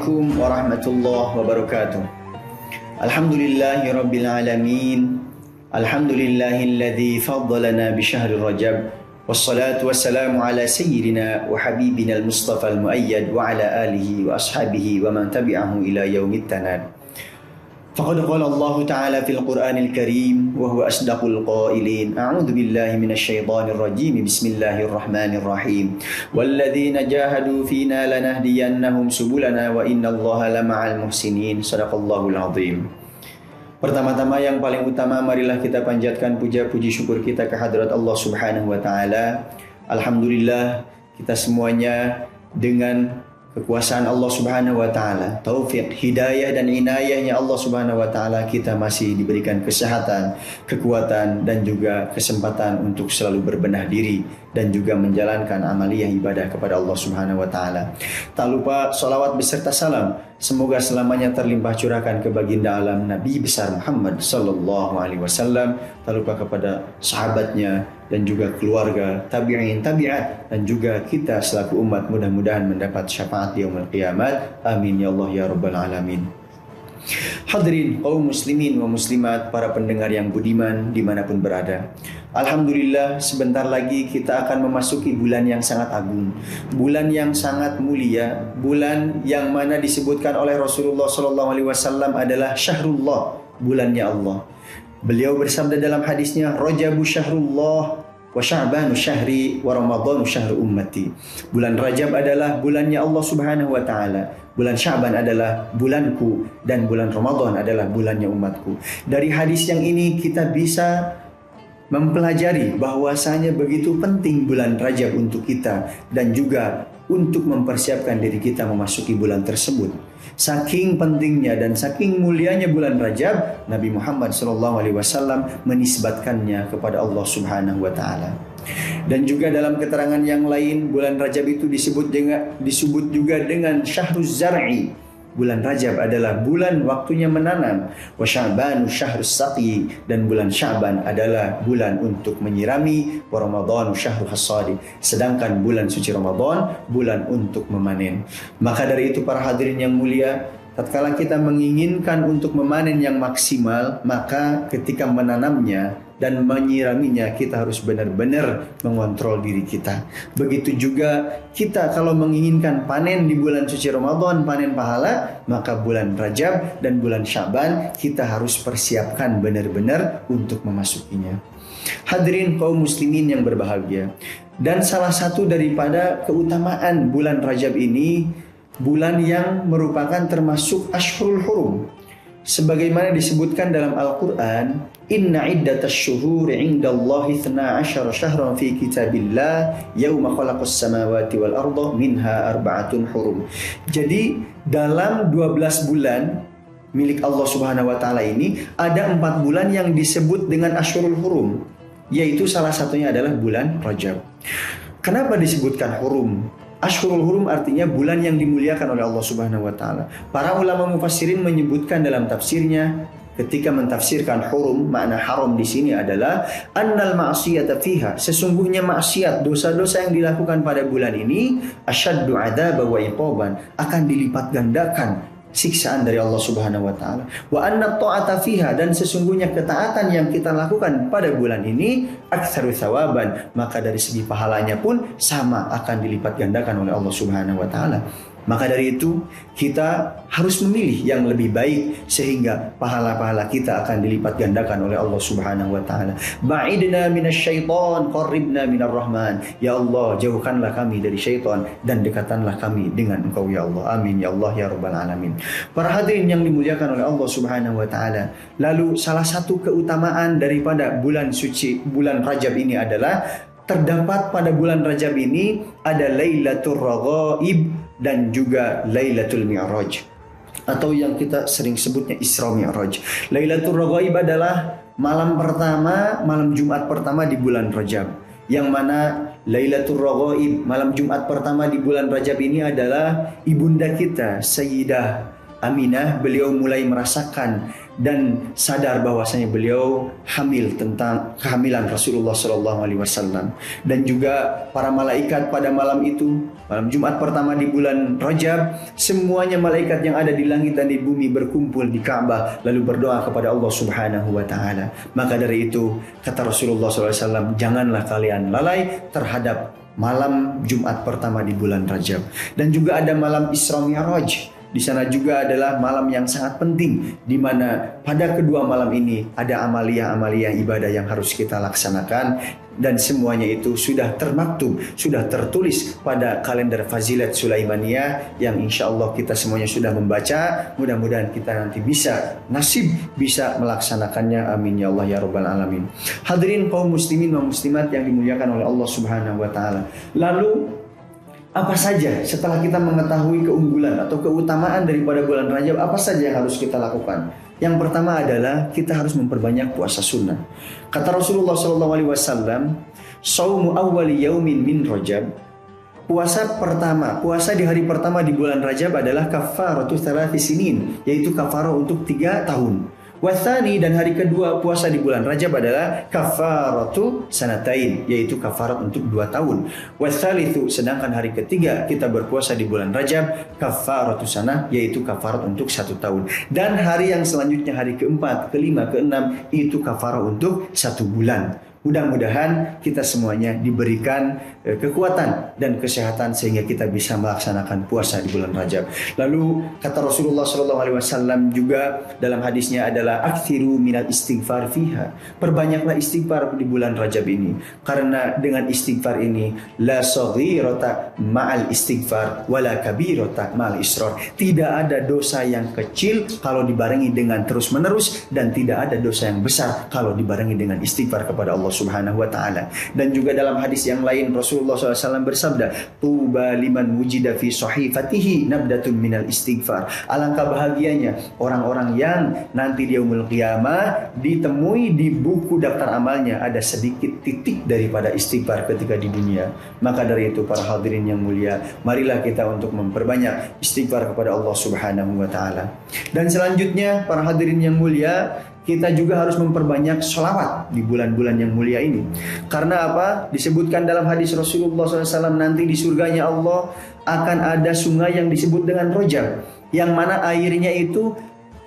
Assalamualaikum warahmatullahi wabarakatuh. Alhamdulillahi rabbil alamin. Alhamdulillahilladzi faddalana bi syahri Rajab. Wassalatu wassalamu ala sayyidina wa habibina al-Mustafa al-Muayyad wa ala alihi wa ashabihi wa man tabi'ahu ila yaumit tanad. Faqad qala Allah Ta'ala fil Qur'anil Karim wa huwa asdaqul qailin. A'udzu billahi minasy syaithanir rajim. Bismillahirrahmanirrahim. Walladzina jahadu fina lanahdiyannahum subulana wa innallaha lama'al muhsinin. Shadaqallahul azim. Pertama-tama yang paling utama, marilah kita panjatkan puja-puji syukur kita ke hadrat Allah Subhanahu wa Ta'ala. Alhamdulillah, kita semuanya dengan kekuasaan Allah Subhanahu wa Ta'ala, taufik, hidayah dan inayahnya Allah Subhanahu wa Ta'ala, kita masih diberikan kesehatan, kekuatan dan juga kesempatan untuk selalu berbenah diri dan juga menjalankan amaliyah ibadah kepada Allah Subhanahu wa Ta'ala. Tak lupa salawat beserta salam semoga selamanya terlimpah curahkan ke baginda alam Nabi besar Muhammad sallallahu alaihi wasallam, tak lupa kepada sahabatnya dan juga keluarga, tabi'in, tabi'at, dan juga kita selaku umat mudah-mudahan mendapat syafaat di yaumul qiyamah. Amin ya Allah ya rabbal alamin. Hadirin kaum muslimin wa muslimat, para pendengar yang budiman dimanapun berada, alhamdulillah sebentar lagi kita akan memasuki bulan yang sangat agung, bulan yang sangat mulia, bulan yang mana disebutkan oleh Rasulullah SAW adalah syahrullah, bulannya Allah. Beliau bersabda dalam hadisnya, Rajabu syahrullah wa sya'banu syahri wa ramadhanu syahru ummati. Bulan Rajab adalah bulannya Allah Subhanahu wa Ta'ala, bulan Sya'ban adalah bulanku, dan bulan Ramadan adalah bulannya umatku. Dari hadis yang ini kita bisa mempelajari bahwasanya begitu penting bulan Rajab untuk kita dan juga untuk mempersiapkan diri kita memasuki bulan tersebut. Saking pentingnya dan saking mulianya bulan Rajab, Nabi Muhammad SAW menisbatkannya kepada Allah Subhanahu wa Ta'ala. Dan juga dalam keterangan yang lain, bulan Rajab itu disebut juga dengan syahruz zar'i. Bulan Rajab adalah bulan waktunya menanam. Wa sya'banu syahrus saqi, dan bulan Sya'ban adalah bulan untuk menyirami. Wa ramadhanu syahrul hasadi, sedangkan bulan suci Ramadan bulan untuk memanen. Maka dari itu para hadirin yang mulia, tatkala kita menginginkan untuk memanen yang maksimal, maka ketika menanamnya dan menyiraminya kita harus benar-benar mengontrol diri kita. Begitu juga kita kalau menginginkan panen di bulan suci Ramadan, panen pahala, maka bulan Rajab dan bulan Sya'ban kita harus persiapkan benar-benar untuk memasukinya. Hadirin kaum muslimin yang berbahagia, dan salah satu daripada keutamaan bulan Rajab ini, bulan yang merupakan termasuk Ashhurul Hurum. Sebagaimana disebutkan dalam Al-Quran, Inna iddatas syuhuri indallahi 12 syahran fi kitabillah yawma khalaqas samawati wal arda minha arba'atun hurum. Jadi dalam 12 bulan milik Allah Subhanahu wa Ta'ala ini ada 4 bulan yang disebut dengan Ashhurul Hurum, yaitu salah satunya adalah bulan Rajab. Kenapa disebutkan hurum? Ashhurul Hurum artinya bulan yang dimuliakan oleh Allah Subhanahu wa Ta'ala. Para ulama mufassirin menyebutkan dalam tafsirnya, ketika mentafsirkan hurum, makna haram di sini adalah annal ma'siyata fiha, sesungguhnya maksiat, dosa-dosa yang dilakukan pada bulan ini, asyaddu adzaba wa iqaban, akan dilipat gandakan siksaan dari Allah Subhanahu wa Ta'ala. Wa anna ta'ata fiha, dan sesungguhnya ketaatan yang kita lakukan pada bulan ini aktsaru tsawaban, maka dari segi pahalanya pun sama, akan dilipat gandakan oleh Allah Subhanahu wa Ta'ala. Maka dari itu kita harus memilih yang lebih baik sehingga pahala-pahala kita akan dilipat gandakan oleh Allah Subhanahu wa Ta'ala. Ba'idna minasyaiton, qarribna minar rahman. Ya Allah, jauhkanlah kami dari syaitan dan dekatkanlah kami dengan Engkau ya Allah. Amin ya Allah ya rabbal alamin. Para hadirin yang dimuliakan oleh Allah Subhanahu wa Ta'ala, lalu salah satu keutamaan daripada bulan suci, bulan Rajab ini adalah terdapat pada bulan Rajab ini ada Lailatul Raghaib dan juga Lailatul Mi'raj, atau yang kita sering sebutnya Isra Mi'raj. Lailatul Raghaib adalah malam pertama, malam Jumat pertama di bulan Rajab, yang mana Lailatul Raghaib, malam Jumat pertama di bulan Rajab ini adalah ibunda kita Sayyidah Aminah, beliau mulai merasakan dan sadar bahwasanya beliau hamil tentang kehamilan Rasulullah SAW. Dan juga para malaikat pada malam itu, malam Jumat pertama di bulan Rajab, semuanya malaikat yang ada di langit dan di bumi berkumpul di Ka'bah lalu berdoa kepada Allah Subhanahu wa taala. Maka dari itu kata Rasulullah SAW, janganlah kalian lalai terhadap malam Jumat pertama di bulan Rajab. Dan juga ada malam Isra Mi'raj. Di sana juga adalah malam yang sangat penting, di mana pada kedua malam ini ada amalia-amalia ibadah yang harus kita laksanakan, dan semuanya itu sudah termaktub, sudah tertulis pada kalender Fazilat Sulaimaniyah yang insya Allah kita semuanya sudah membaca. Mudah-mudahan kita nanti bisa melaksanakannya. Amin ya Allah ya Rabbal Alamin. Hadirin kaum muslimin dan muslimat yang dimuliakan oleh Allah Subhanahu wa taala. Lalu apa saja setelah kita mengetahui keunggulan atau keutamaan daripada bulan Rajab, apa saja yang harus kita lakukan? Yang pertama adalah kita harus memperbanyak puasa sunnah. Kata Rasulullah SAW, "Shaumu awwali yaumin min Rajab." Puasa di hari pertama di bulan Rajab adalah kafaratu thalathi sinin, yaitu kafarah untuk 3 tahun. Wathani, dan hari kedua puasa di bulan Rajab adalah kafaratu sanatain, yaitu kafarat untuk 2 tahun. Wathalithu, sedangkan hari ketiga kita berpuasa di bulan Rajab, kafaratu sanah, yaitu kafarat untuk 1 tahun. Dan hari yang selanjutnya, hari keempat, kelima, keenam, itu kafarah untuk 1 bulan. Mudah-mudahan kita semuanya diberikan kekuatan dan kesehatan sehingga kita bisa melaksanakan puasa di bulan Rajab. Lalu kata Rasulullah SAW juga dalam hadisnya adalah aktsiru minal istighfar fiha. Perbanyaklah istighfar di bulan Rajab ini, karena dengan istighfar ini la saghirata ma'al istighfar wala kabirata ma'al israr. Tidak ada dosa yang kecil kalau dibarengi dengan terus-menerus, dan tidak ada dosa yang besar kalau dibarengi dengan istighfar kepada Allah Subhanahu wa taala. Dan juga dalam hadis yang lain Rasulullah SAW bersabda, "Tuba liman wujida fi sahifatihi nabdatun minal istighfar." Alangkah bahagianya orang-orang yang nanti di yaumul qiyamah ditemui di buku daftar amalnya ada sedikit titik daripada istighfar ketika di dunia. Maka dari itu para hadirin yang mulia, marilah kita untuk memperbanyak istighfar kepada Allah Subhanahu wa taala. Dan selanjutnya para hadirin yang mulia, kita juga harus memperbanyak sholawat di bulan-bulan yang mulia ini. Karena apa? Disebutkan dalam hadis Rasulullah SAW, nanti di surganya Allah akan ada sungai yang disebut dengan Rojab, yang mana airnya itu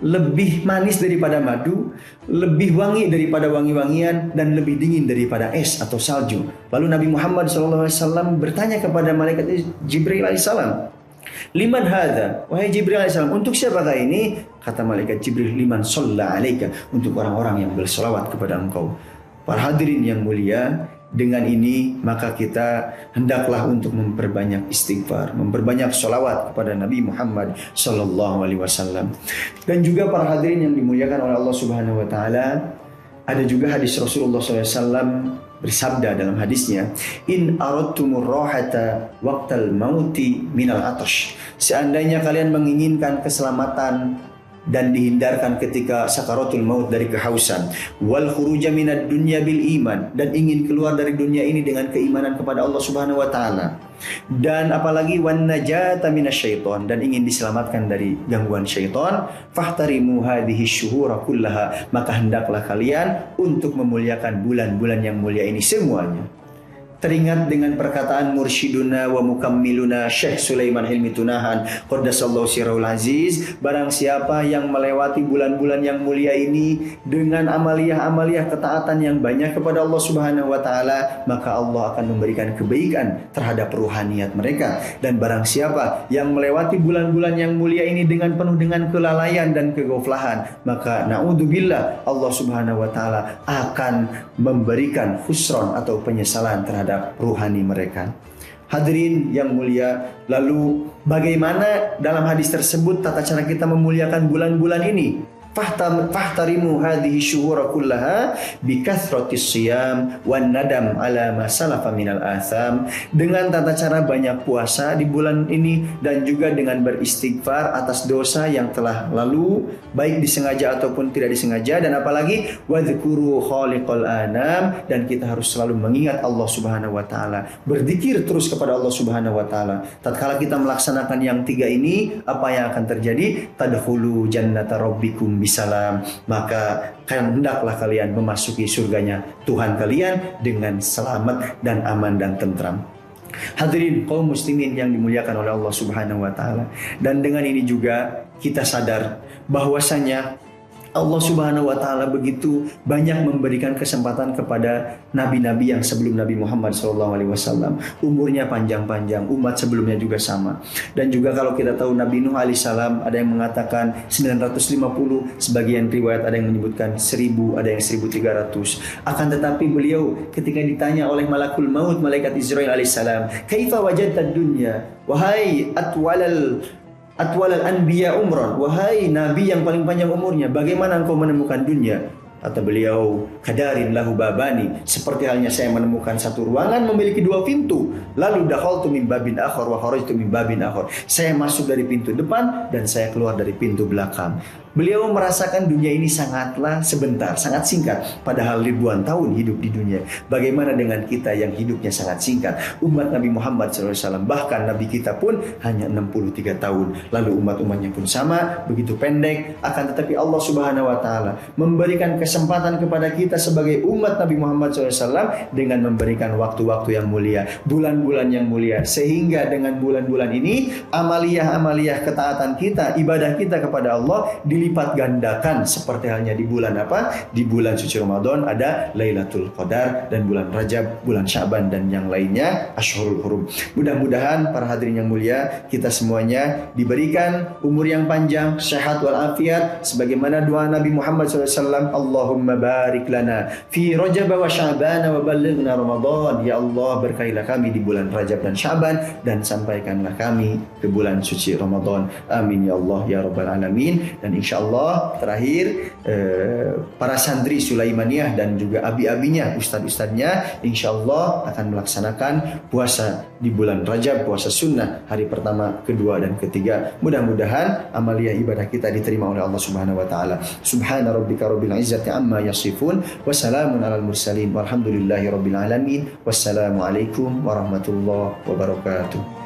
lebih manis daripada madu, lebih wangi daripada wangi-wangian, dan lebih dingin daripada es atau salju. Lalu Nabi Muhammad SAW bertanya kepada malaikat Jibril alaihissalam, "Liman hadza?" Wahai Jibril alaihissalam, untuk siapakah ini? Kata malaikat Jibril, "Liman shalla alaika." Untuk orang-orang yang berselawat kepada engkau. Para hadirin yang mulia, dengan ini maka kita hendaklah untuk memperbanyak istighfar, memperbanyak sholawat kepada Nabi Muhammad sallallahu alaihi wasallam. Dan juga para hadirin yang dimuliakan oleh Allah Subhanahu wa taala, ada juga hadis Rasulullah SAW bersabda dalam hadisnya, "In aradtumur rahata waqtal mauti minal atash." Seandainya kalian menginginkan keselamatan dan dihindarkan ketika sakaratul maut dari kehausan, wal khuruja minad dunya bil iman, dan ingin keluar dari dunia ini dengan keimanan kepada Allah Subhanahu wa taala, dan apalagi wan najata minasyaiton, dan ingin diselamatkan dari gangguan syaitan, fahtarimu hadhihi syuhura kullaha, maka hendaklah kalian untuk memuliakan bulan-bulan yang mulia ini semuanya. Teringat dengan perkataan mursyiduna wa mukammiluna Syekh Sulaiman Hilmi Tunahan qaddasallahu sirrul aziz, barang siapa yang melewati bulan-bulan yang mulia ini dengan amaliyah-amaliyah ketaatan yang banyak kepada Allah Subhanahu wa taala, maka Allah akan memberikan kebaikan terhadap ruhaniyat mereka. Dan barang siapa yang melewati bulan-bulan yang mulia ini dengan penuh dengan kelalaian dan kegoflahan, maka naudzubillah, Allah Subhanahu wa taala akan memberikan khusron atau penyesalan terhadap ruhani mereka. Hadirin yang mulia, lalu bagaimana dalam hadis tersebut tata cara kita memuliakan bulan-bulan ini? fahtarimu hadhihi syuhura kullaha bikathratis siyam wan nadam ala ma salafa minal atham. Dengan tata cara banyak puasa di bulan ini dan juga dengan beristighfar atas dosa yang telah lalu, baik disengaja ataupun tidak disengaja. Dan apalagi wadhkuru khaliqal anam, dan kita harus selalu mengingat Allah Subhanahu wa taala, berzikir terus kepada Allah Subhanahu wa taala. Tatkala kita melaksanakan yang tiga ini, apa yang akan terjadi? Tadkhulu jannata rabbikum bisalam, maka hendaklah kalian memasuki surganya Tuhan kalian dengan selamat dan aman dan tentram. Hadirin kaum muslimin yang dimuliakan oleh Allah Subhanahu wa taala. Dan dengan ini juga kita sadar bahwasanya Allah Subhanahu wa taala begitu banyak memberikan kesempatan kepada nabi-nabi yang sebelum Nabi Muhammad SAW. Umurnya panjang-panjang, umat sebelumnya juga sama. Dan juga kalau kita tahu Nabi Nuh alaihissalam ada yang mengatakan 950, sebagian riwayat ada yang menyebutkan 1000, ada yang 1300. Akan tetapi beliau ketika ditanya oleh malakul maut, malaikat Israil alaihissalam, "Kaifa wajadtad dunya?" Wahai atwalal anbiya umran, wahai nabi yang paling panjang umurnya, bagaimana engkau menemukan dunia? Kata beliau, kadarin lahu babani, seperti halnya saya menemukan satu ruangan memiliki dua pintu. Lalu dakhaltu min babin akhar wa kharajtu min babin akhar. Saya masuk dari pintu depan dan saya keluar dari pintu belakang. Beliau merasakan dunia ini sangatlah sebentar, sangat singkat. Padahal ribuan tahun hidup di dunia. Bagaimana dengan kita yang hidupnya sangat singkat? Umat Nabi Muhammad SAW, bahkan Nabi kita pun hanya 63 tahun. Lalu umat-umatnya pun sama, begitu pendek. Akan tetapi Allah Subhanahu wa taala memberikan kesempatan kepada kita sebagai umat Nabi Muhammad SAW dengan memberikan waktu-waktu yang mulia, bulan-bulan yang mulia. Sehingga dengan bulan-bulan ini, amaliyah-amaliyah ketaatan kita, ibadah kita kepada Allah dilipat gandakan, seperti halnya di bulan apa? Di bulan suci Ramadan ada Lailatul Qadar, dan bulan Rajab, bulan Syaban, dan yang lainnya Ashhurul Hurum. Mudah-mudahan para hadirin yang mulia, kita semuanya diberikan umur yang panjang, sehat walafiat, sebagaimana doa Nabi Muhammad SAW, Allahumma barik lana fi Rajab wa Sya'ban wa ballighna Ramadan. Ya Allah, berkailah kami di bulan Rajab dan Sya'ban, dan sampaikanlah kami ke bulan suci Ramadan. Amin ya Allah ya Rabbal Alamin. Dan insyaallah terakhir para santri Sulaimaniyah dan juga abi-abinya, ustadz-ustadznya, insyaallah akan melaksanakan puasa di bulan Rajab, puasa sunnah hari pertama, kedua, dan ketiga. Mudah-mudahan amaliyah ibadah kita diterima oleh Allah Subhanahu wa taala. Subhana rabbika rabbil izzati amma yasifun wa salamun alal mursalin walhamdulillahi rabbil alamin. Wassalamualaikum warahmatullahi wabarakatuh.